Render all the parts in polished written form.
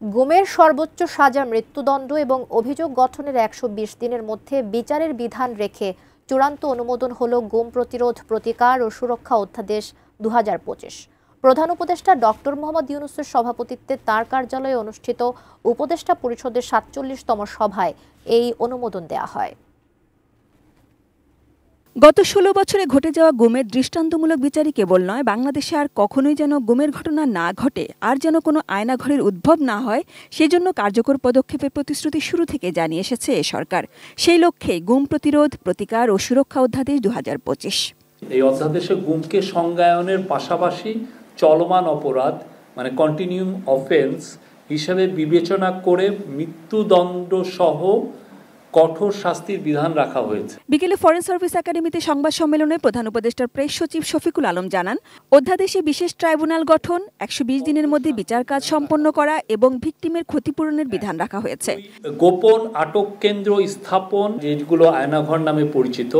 গুমের সর্বোচ্চ সাজা মৃত্যুদণ্ড এবং অভিযোগ গঠনের ১২০ দিনের মধ্যে বিচারের বিধান রেখে চূড়ান্ত অনুমোদন হল গুম প্রতিরোধ, প্রতিকার ও সুরক্ষা অধ্যাদেশ ২০২৫। প্রধান উপদেষ্টা ডক্টর মোহাম্মদ ইউনূসের সভাপতিত্বে তাঁর কার্যালয়ে অনুষ্ঠিত উপদেষ্টা পরিষদের ৪৭তম সভায় এই অনুমোদন দেয়া হয়। গত ১৬ বছরে ঘটে যাওয়া গুমের দৃষ্টান্তমূলক বিচারই কেবল নয়, বাংলাদেশে আর কখনোই যেন গুমের ঘটনা না ঘটে, আর যেন কোনো আয়নাঘরের উদ্ভব না হয়, সেজন্য কার্যকর পদক্ষেপের প্রতিশ্রুতি শুরু থেকে জানিয়ে এসেছে এ সরকার। সেই লক্ষ্যে গুম প্রতিরোধ, প্রতিকার ও সুরক্ষা অধ্যাদেশ ২০২৫। এই অধ্যাদেশে গুমকে সংজ্ঞায়নের পাশাপাশি চলমান অপরাধ মানে কন্টিনিউম অফেন্স হিসেবে বিবেচনা করে মৃত্যুদণ্ড সহ কঠোর শাস্তির বিধান রাখা হয়েছে। বিকেলে ফরেন সার্ভিস একাডেমিতে সংবাদ সম্মেলনে প্রধান উপদেষ্টার প্রেস সচিব শফিকুল আলম জানান, অধ্যাদেশে বিশেষ ট্রাইব্যুনাল গঠন, ১২০ দিনের মধ্যে বিচার কাজ সম্পন্ন করা এবং ভিকটিমের ক্ষতিপূরণের বিধান রাখা হয়েছে। গোপন আটক কেন্দ্র স্থাপন, যেগুলো আয়নাঘর নামে পরিচিত,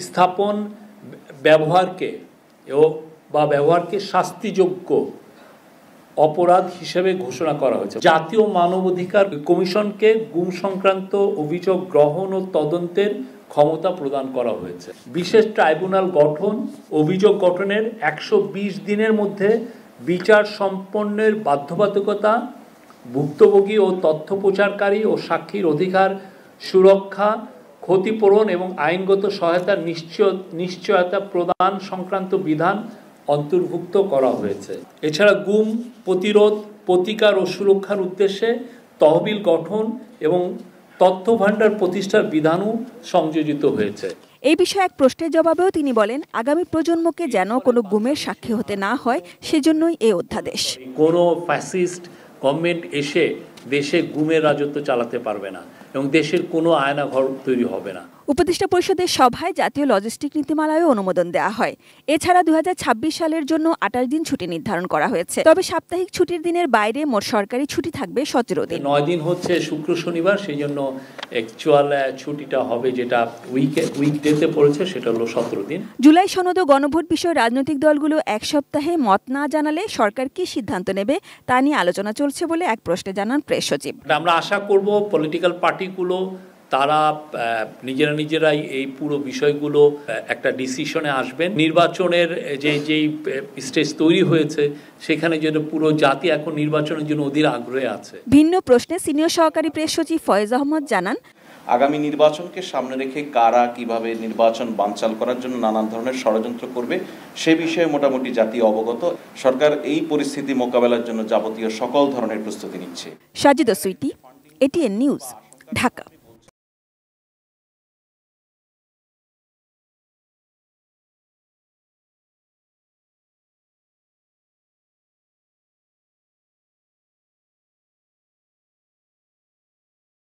স্থাপন ব্যবহারকে শাস্তিযোগ্য অপরাধ হিসেবে ঘোষণা করা হয়েছে। জাতীয় মানবাধিকার কমিশনকে গুম সংক্রান্ত অভিযোগ গ্রহণ ও তদন্তের ক্ষমতা প্রদান করা হয়েছে। বিশেষ ট্রাইব্যুনাল গঠন, অভিযোগ গঠনের ১২০ দিনের মধ্যে বিচার সম্পন্নের বাধ্যবাধকতা, ভুক্তভোগী ও তথ্য প্রচারকারী ও সাক্ষীর অধিকার সুরক্ষা, ক্ষতিপূরণ এবং আইনগত সহায়তার নিশ্চয়তা প্রদান সংক্রান্ত বিধান অন্তর্ভুক্ত করা হয়েছে। এছাড়া গুম প্রতিরোধ, প্রতিকার ও সুরক্ষার উদ্দেশ্যে তহবিল গঠন এবং তথ্য ভাণ্ডার প্রতিষ্ঠার বিধানও সংযোজিত হয়েছে। এই বিষয়ে এক প্রশ্নের জবাবেও তিনি বলেন, আগামী প্রজন্মকে যেন কোনো গুমের সাক্ষী হতে না হয়, সেজন্যই এই অধ্যাদেশ। কোনো ফ্যাসিস্ট গভর্নমেন্ট এসে দেশে গুমের রাজত্ব চালাতে পারবে না এবং দেশের কোনো আয়নাঘর তৈরি হবে না। উপদেষ্টা পরিষদের সভায় জাতীয় লজিস্টিক নীতিমালায় অনুমোদন দেওয়া হয়। এছাড়া ২০২৬ সালের জন্য ২৮ দিন ছুটি নির্ধারণ করা হয়েছে। তবে সাপ্তাহিক ছুটির দিনের বাইরে মোট সরকারি ছুটি থাকবে ১৭ দিন। ৯ দিন হচ্ছে শুক্র শনিবার, সেই জন্য অ্যাকচুয়াল ছুটিটা হবে যেটা উইকডেতে পড়েছে সেটা হলো ১৭ দিন। জুলাই সনদ ও গণভোট বিষয়ে রাজনৈতিক দলগুলো এক সপ্তাহে মত না জানালে সরকার কি সিদ্ধান্ত নেবে তা নিয়ে আলোচনা চলছে বলে এক প্রশ্নে জানান প্রেস সচিব। আমরা আশা করব পলিটিক্যাল পার্টিগুলো তারা নিজেরাই এই পুরো বিষয়গুলো একটা ডিসিশনে আসবেন। নির্বাচনের যেই স্টেজ তৈরি হয়েছে সেখানে যেন পুরো জাতি এখন নির্বাচনের জন্য অধীর আগ্রহে আছে। ভিন্ন প্রশ্নে সিনিয়র সহকারী প্রেস সচিব ফয়েজ আহমদ জানান, আগামী নির্বাচনকে সামনে রেখে কারা কিভাবে নির্বাচন বানচাল করার জন্য নানান ধরনের ষড়যন্ত্র করবে সে বিষয়ে মোটামুটি জাতি অবগত। সরকার এই পরিস্থিতি মোকাবেলার জন্য যাবতীয় সকল ধরনের প্রস্তুতি নিচ্ছে। সাজিদা সুইটি, এটিএন নিউজ, ঢাকা।